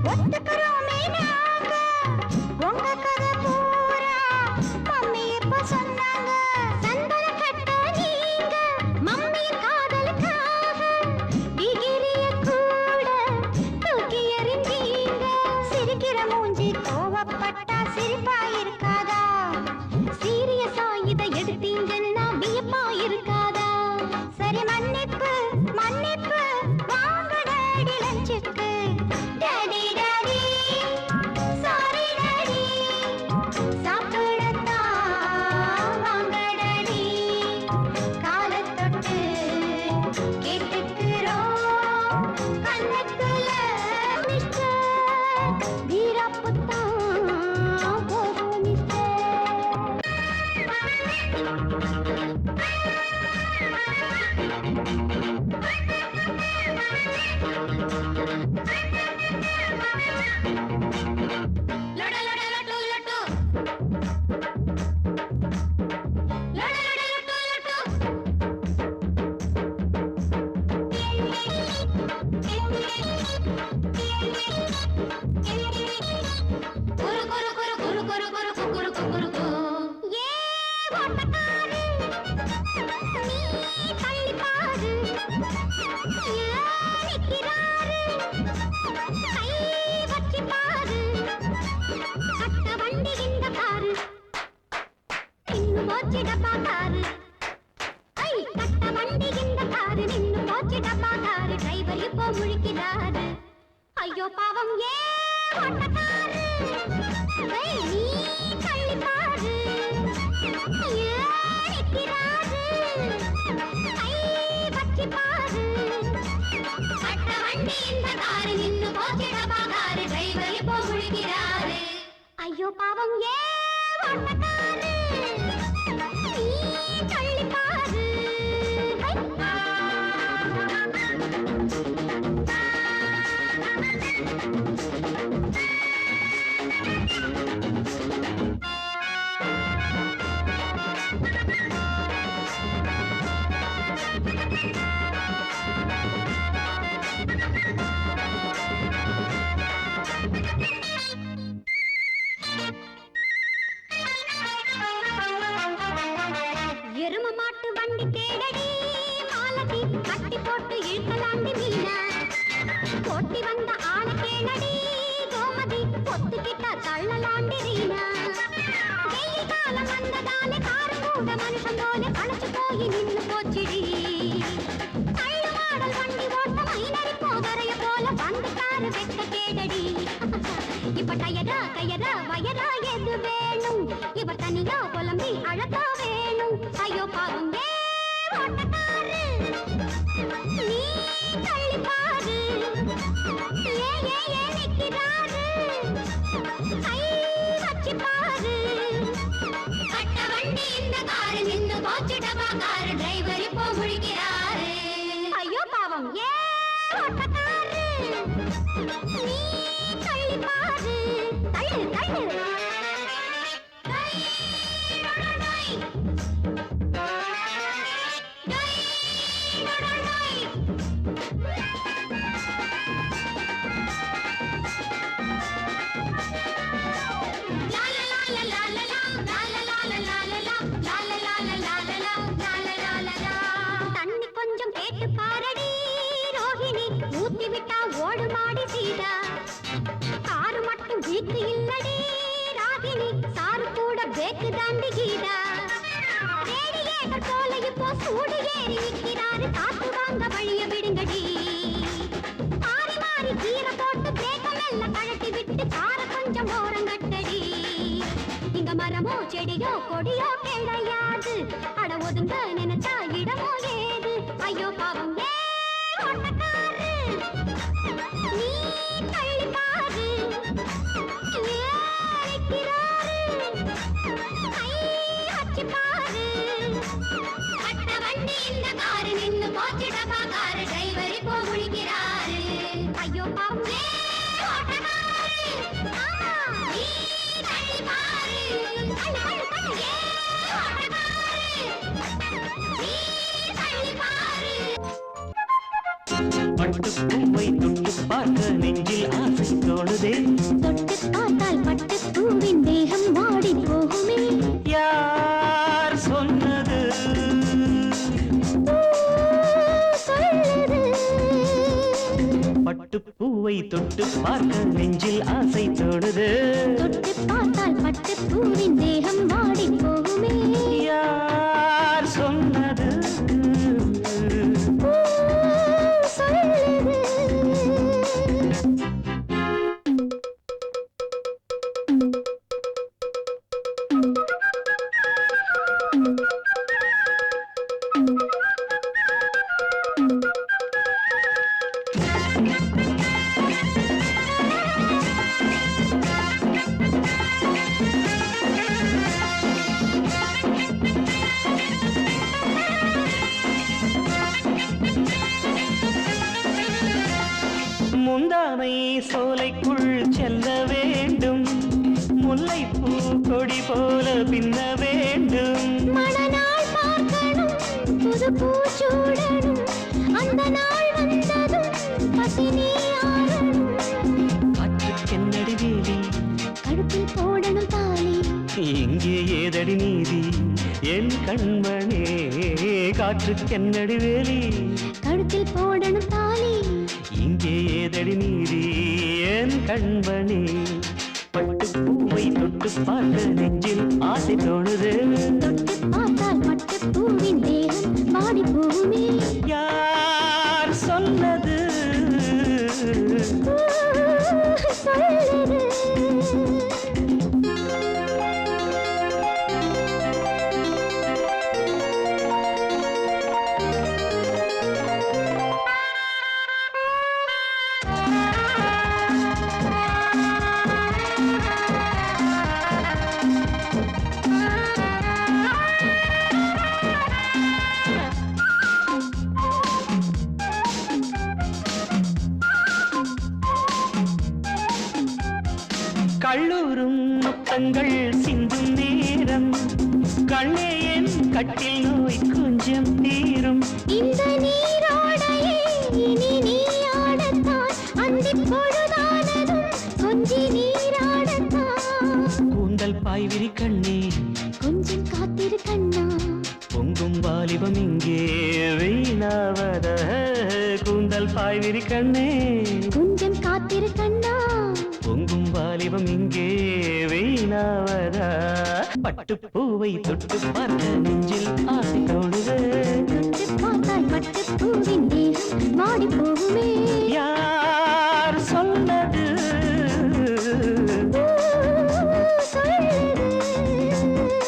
ஒத்துக்கிறோமே நாங்க உங்க கதை பூரா மம்மி இப்ப சொன்னாங்க சந்தன கட்ட நீங்க மம்மி காதலுக்காக டிகிரிய கூட தூக்கி எறிஞ்சீங்க சிரிக்கிற மூஞ்சி கோவப்பட்டா சிரிப்பா இருக்காதா சீரியஸா இதை எடுத்தீங்கன்னா வியப்பா இருக்காதா சரி மன்னிப்பு மன்னிப்பு வாங்க டாடி லஞ்சுக்கு டாடி டாடி சாரி டாடி சாப்பிடத்தான் வாங்க டாடி காலைத் தொட்டு கேட்டுக்கிறோம் கண்ணத்துல மிஸ்டர் வீரப்புத்தான் போகும் மிஸ்டர் ஐயோ பாவம் ஏ ஓட்டக்காரு நீ தள்ளி பாரு நிற்கிறாரு கை வச்சி பாரு கட்ட வண்டி இந்த காரு நின்னு போச்சிடப்பா காரு டிரைவர் இப்போ முழிக்கிறாரு ஐயோ பாவம் ஏ ஓட்டக்காரு நீ தள்ளி பாரு எரும மாட்டு வண்டி தேடடி மாலதி கட்டி போட்டு இழுக்கலாண்டி மீனா போட்டி வந்த ஆள கேளடி கோமதி பொத்துக்கிட்ட தள்ளலாண்டி ரீனா வெயில் காலம் வந்ததாலே காரு கூட மனுஷன் போல கணச்சு போய் நின்னு போச்சிடி தள்ளு மாடல் வண்டி ஓட்ட மைனரி போகறைய போல வந்துட்டாரு வெட்ட கேடடி இப்ப டயரா கயரா வயரா எது வேணும் இவர் தனியா புலம்பி அழகா வேணும் ஐயோ பாவம் ஏ ஓட்டக்காரு நீ தள்ளி பாரு ஏ ஏ ஏ நிற்கிறாரு கை வச்சி பாரு கட்ட வண்டி இந்த காரு நின்னு போச்சிடப்பா காரு டிரைவர் இப்போ முழிக்கிறாரு ஐயோ பாவம் ஏ ஓட்டக்காரு நீ தள்ளி பாரு தள்ளு தள்ளு தண்ணி கொஞ்சம் கேட்டு பாரடி ரோஹிணி ஊத்தி விட்டா ஓடு மாடி சீதா காரு மட்டும் வீட்டு இல்லடி ராகினி சாரு கூட பேக்கு தாண்டி கீதா ரேடியேட்டர் போல இப்போ சூடு ஏறி நிற்கிறாரு காத்து வாங்க வழிய விடுங்கடி மாறி மாறி கீரை போட்டு பிரேக்க மெல்ல கழட்டி விட்டு கார கொஞ்சம் ஓரங்கட்டடி இங்க மரமோ செடியோ கொடியோ கிடையாது அட ஒதுங்க நினைச்சா இடமோ ஏது ஐயோ பாவம் ஏ ஓட்டக்காரு நீ தள்ளி பாரு நிற்கிறாரு கை வச்சி பாரு கட்ட வண்டி இந்த காரு நின்னு போச்சிடப்பா காரு டிரைவர் இப்போ முழிக்கிறாரு ஐயோ பாவம் ஏ ஓட்டக்காரு நீ தள்ளி பாரு தள்ளு தள்ளு தள்ளு ஏ தோணுதே. தொட்டு பார்த்தால் பட்டு பூவின் தேகம் வாடி போகுமே. யார் சொன்னது? பட்டுப்பூவை தொட்டு பார்க்க நெஞ்சில் ஆசை தோணுது. தொட்டு பார்த்தால் பட்டு பூவின் தேகம் வாடி போகுமே. யார் சொன்னது? முந்தானை சோலைக்குள் செல்ல வேண்டும், முல்லைப்பூ கொடி போல பின்ன வேண்டும். மணநாள் பார்க்கணும், புது பூச்சூடணும், அந்த நாள் வந்ததும் பசினி ஆறணும். காற்றுக்கென்னடி வேலி, கழுத்தில் போடணும் தாலி, இங்கே ஏதடி நீதி என் கண்மணே. காற்றுக்கென்னடி வேலி, கழுத்தில் போடணும் தாலி, இங்கே ஏதடி நீதி என் கண்மணி. பட்டுப்பூவை தொட்டு பார்க்க நெஞ்சில் ஆசை தோணுது. தொட்டு பார்த்தால் பட்டு பூவின் தேகம் வாடி போகுமே. யார் சொன்னது? சொல்லுது. கள்ளூரும் முத்தங்கள் சிந்தும் நேரம், கண்ணே என் கட்டில் நோய் கொஞ்சம் தீரும். இந்த நீரோடையே இனி நீயாடத்தான், அந்திப் பொழுதானதும் கொஞ்சி நீராடத்தான். கூந்தல் பாய்விரி கண்ணே, கொஞ்சம் காத்திரு கண்ணா, பொங்கும் வாலிபம் இங்கே வீணாவத. கூந்தல் பாய்விரி கண்ணே, கொஞ்சம் காத்திரு கண்ணா, பொங்கும் வாலிபம் இங்கே வீணாவதா. பட்டுப்பூவை தொட்டு பார்க்க நெஞ்சில் ஆசை தோணுது. தொட்டு பார்த்தால் பட்டு பூவின் தேகம் வாடி போகுமே. யார் சொன்னது? சொல்லுது.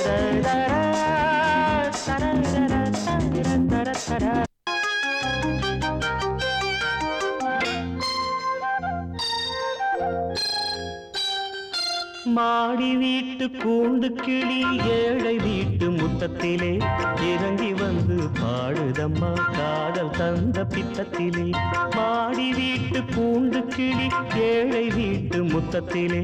தரரா, தரரரா, தரரரா, தரரா. மாடி வீட்டு கூண்டு கிளி ஏழை வீட்டு முத்தத்திலே இறங்கி வந்து பாடுதம்மா காதல் தந்த பித்தத்திலே. மாடி வீட்டு கூண்டு கிளி ஏழை வீட்டு முத்தத்திலே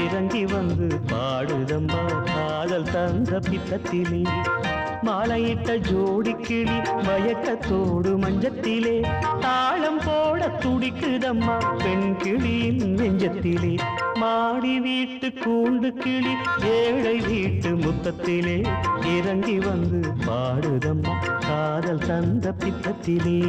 இறங்கி வந்து பாடுதம்மா காதல் தந்த பித்தத்திலே. மாலையிட்ட ஜோடி கிளி மயக்கத்தோடு மஞ்சத்திலே தாளம் போட துடிக்குதம்மா பெண் கிளியின் நெஞ்சத்திலே. மாடி வீட்டு கூண்டு கிளி ஏழை வீட்டு முத்தத்திலே இறங்கி வந்து பாடுதம்மா காதல் தந்த பித்தத்திலே.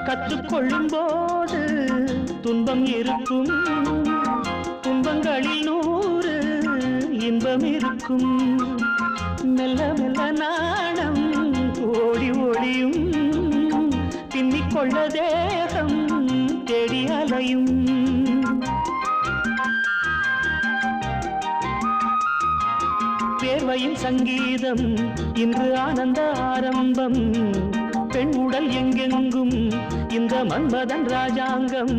கற்றுக்கொள்ளும் போது துன்பம் இருக்கும், துன்பங்களில் 100 இன்பம் இருக்கும். மெல்ல மெல்ல நாணம் ஓடி ஒளியும், பின்னிக்கொள்ள தேகம் தேடி அலையும். வேர்வையின் சங்கீதம் இன்று ஆனந்த ஆரம்பம். பெண் உடல் எங்கெங்கும் இந்த மன்மதன் ராஜாங்கம்.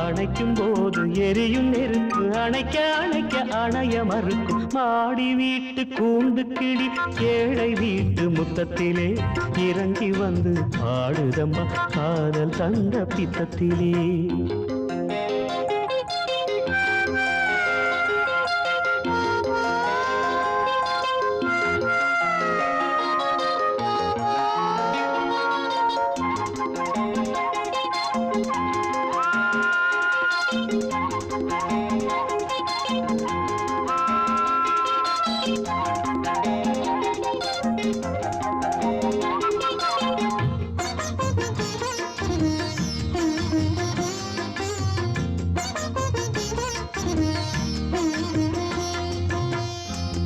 அணைக்கும் போது எரியும் நெருப்பு அணைக்க அணைக்க அணைய மறுக்கும் மாடி வீட்டு கூண்டு கிளி ஏழை வீட்டு முத்தத்திலே இறங்கி வந்து பாடுதம்மா காதல் தந்த பித்தத்திலே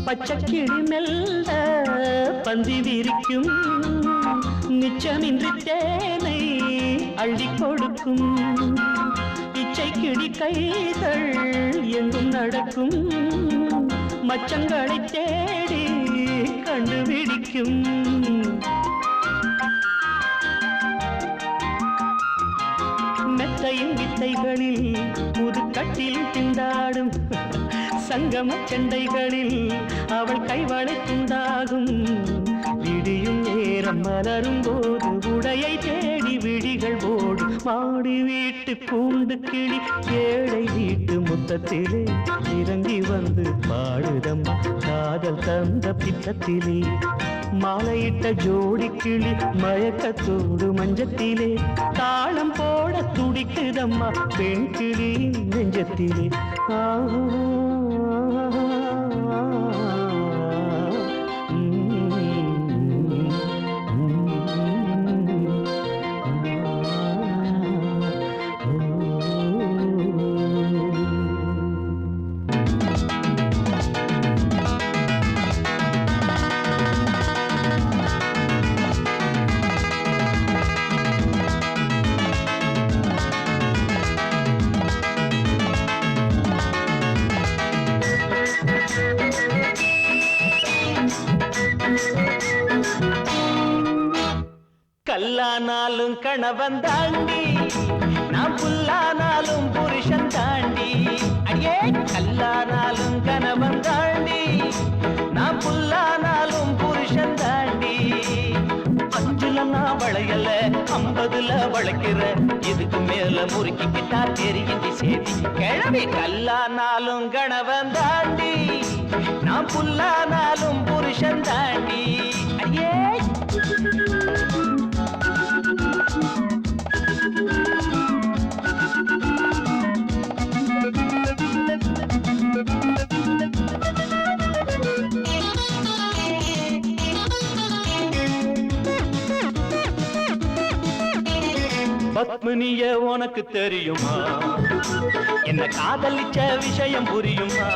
பச்சைக்கிளி மெல்ல பந்தி விரிக்கும் நிச்சமின்றி தேனை அள்ளி கொடுக்கும் இச்சை கிளி கைகள் எங்கும் நடக்கும் மச்சங்களை தேடி கண்டுபிடிக்கும் மெத்தையின் வித்தைகளில் முதுக்கட்டில் திண்டாடும் சங்கம சண்டைகளில் அவள் கைவளை துண்டாகும் விடியும் நேரம் மலரும் போது உடையை தேடி விழிகள் ஓடும் மாடி வீட்டு கூண்டு கிளி ஏழை வீட்டு முத்தத்திலே இறங்கி வந்து பாடுதம்மா காதல் தந்த பித்தத்திலே மாலையிட்ட ஜோடி கிளி மயக்கத்தோடு மஞ்சத்திலே தாளம் போட துடிக்குதம்மா பெண் கிளி நெஞ்சத்திலே கல்லானாலும் கணவன் தாண்டி நான் புல்லானாலும் புருஷன் தாண்டி அடியே கல்லானாலும் கணவன் தாண்டி நான் புல்லானாலும் புருஷன் தாண்டி 5ல நான் வளையல 50ல வளைக்கிற இதுக்கு மேல முறுக்கிக்கிட்டா தெரியுது சேதி கிழவி கல்லானாலும் கணவன் தாண்டி நான் புல்லானாலும் புருஷன் தாண்டி அடியே பத்மினிய உனக்கு தெரியுமா என்ன காதலிச்ச விஷயம் புரியுமா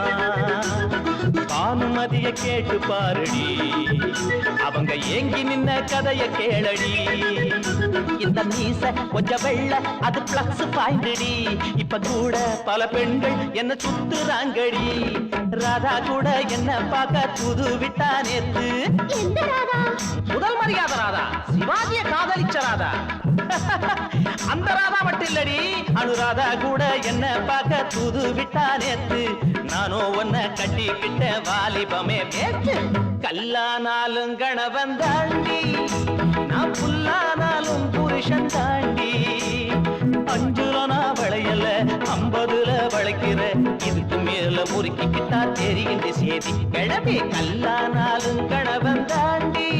பானுமதிய கேட்டு பாருடி அவங்க ஏங்கி நின்ன கதைய கேளடி இந்த மீச கொஞ்சம் வெள்ள அது பிளக்ஸ் பாய்ந்தடி இப்ப கூட பல பெண்கள் என்ன சுத்துறாங்கடி ராதா கூட என்ன பார்க்க புது விட்டா நேத்து முதல் மரியாதை ராதா சிவாஜிய காதலிச்ச ராதா அந்த ராதா மட்டும் இல்லடி அனுராதா கூட என்ன பார்க்க புது விட்டா நேத்து நானோ உன்னை கட்டிக்கிட்ட வாலிபமே பேச்சு கல்லானாலும் கணவன் தாண்டி நான் புல்லானாலும் புருஷன் தாண்டி 5ல நான் வளையல 50ல வளைக்கிற இதுக்கு மேல முறுக்கிக்கிட்டா தெரிகின்ற சேதி கிழமை கல்லானாலும் கணவன் தாண்டி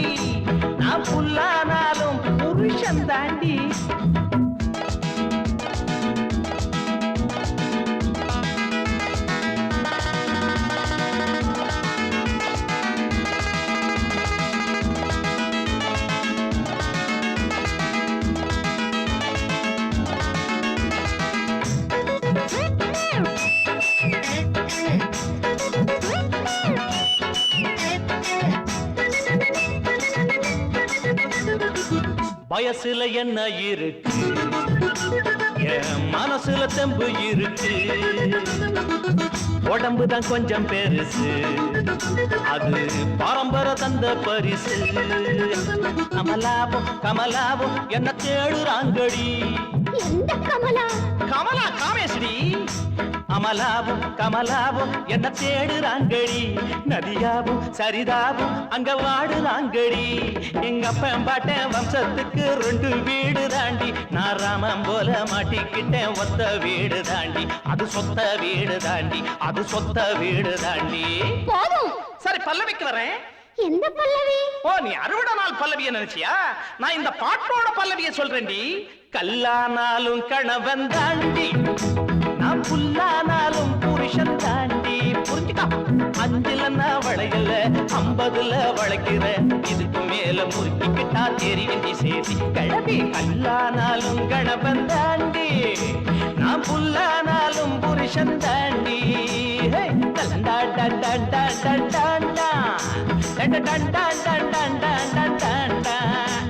நான் புல்லானாலும் புருஷன் தாண்டி வயசுல என்ன இருக்கு என் மனசுல தெம்பு இருக்கு உடம்புதான் கொஞ்சம் பெருசு அது பரம்பரை தந்த பரிசு கமலாவும் கமலாவும் என்ன தேடுறாங்கடி எந்த கமலா கமலா காமேஸ்வரி அமலாவும் கமலாவும் என்ன தேடுறாங்கடி, நதியாவும் சரிதாவும் அங்க வாடுறாங்கடி. எங்க அப்பன் பாட்டன் வம்சத்துக்கு 2 வீடு தாண்டி, நான் ராமன் போல மாட்டிக்கிட்டேன் ஒத்த வீடு தாண்டி. அது சொத்த வீடு தாண்டி, அது சொத்த வீடு தாண்டி. போதும். சரி பல்லவிக்கு வரேன். எந்த பல்லவி? ஓ, நீ அறுவடை நாள் பல்லவிய நினைச்சியா? நான் இந்த பாட்டோட பல்லவிய சொல்றேன்டி. கல்லானாலும் கணவன் தாண்டி, நான் புல்லானாலும் புருஷன் தாண்டி. புரிஞ்சுக்கா? 5ல வளையல 50ல வளைக்கிற, இதுக்கு மேல முறுக்கிக்கிட்டா தெரிவிஞ்சி சேதி கிளம்பி. கல்லானாலும் கணவன் தாண்டி, நான் புல்லானாலும் புருஷன் தாண்டி. டண்டா டண்டா டண்டா டண்டா டண்டா டண்டா டண்டா டண்டா டண்டா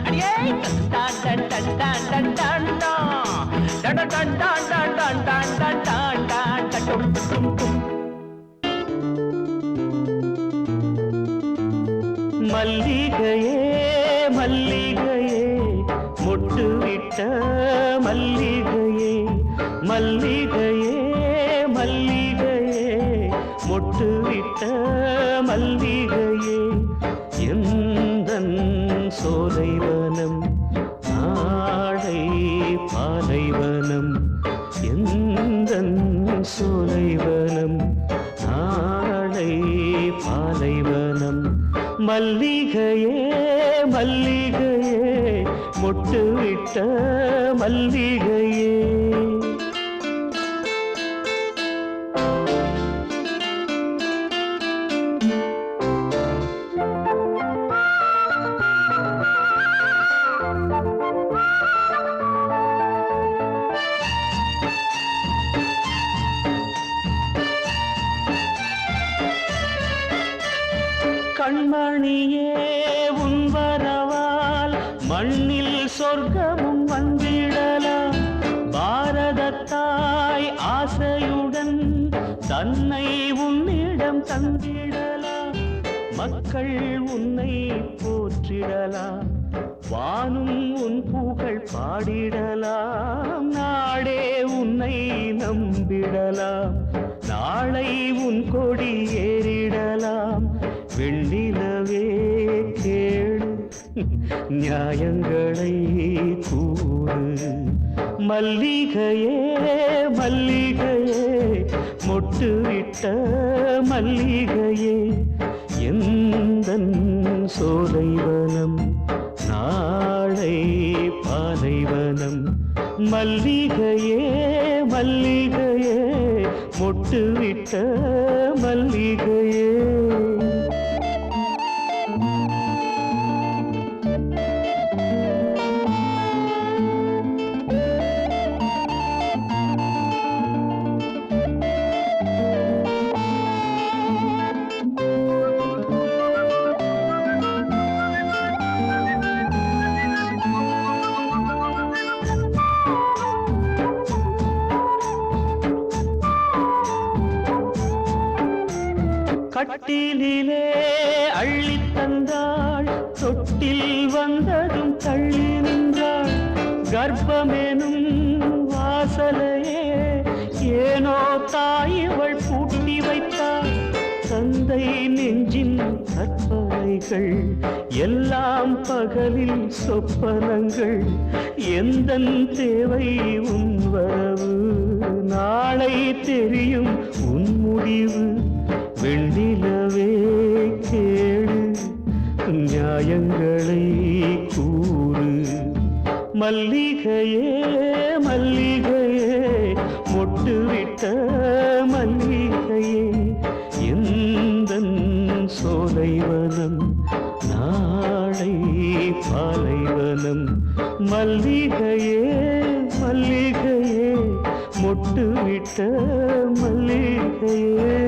அடியே டண்டா டண்டா டண்டா டண்டா டண்டா டண்டா டண்டா டண்டா டண்டா டட்டும் டும் டும். மல்லிகையே மல்லிகையே மொட்டு விட்ட மல்லிகையே, மல்லிகையே மல்லிகையே மொட்டு விட்ட மல்லிகையே. எந்தன் சோலைவனம் நாளை பாலைவனம், எந்தன் சோலைவனம் நாளை பாலைவனம். மல்லிகையே மல்லிகையே மொட்டு விட்ட மல்லிகையே. கண்மணியே உன் வரவால் மண்ணில் சொர்க்கமும் வந்திடலாம். பாரதத்தாய் ஆசையுடன் தன்னை உன்னிடம் தந்திடலாம். மக்கள் உன்னை போற்றிடலாம், வானும் உன் புகழ் பாடிடலாம். நாடே உன்னை நம்பிடலாம், நாளை உன் கொடி ஏறிடலாம். வெண்ணிலவே கேளு நியாயங்களை கூறு. மல்லிகையே மல்லிகையே மொட்டு விட்ட மல்லிகையே. எந்தன் சோலைவனம் நாளை பாலைவனம். மல்லிகையே மல்லிகையே மொட்டு விட்ட மல்லிகையே. கட்டிலே அள்ளி தந்தாள், தொட்டில் வந்ததும் தள்ளி நின்றாள். கர்ப்பமெனும் வாசலையே ஏனோ தாயவள் பூட்டி வைத்தாள். தந்தை நெஞ்சின் கற்பனைகள் எல்லாம் பகலில் சொப்பனங்கள். எந்தன் தேவை உன் வரவு, நாளை தெரியும் உன் முடிவு. வெண்ணிலவே கேளு நியாயங்களை கூறு. மல்லிகையே மல்லிகையே மொட்டு விட்ட மல்லிகையே. எந்தன் சோலைவனம் நாளை பாலைவனம். மல்லிகையே மல்லிகையே மொட்டு விட்ட மல்லிகையே.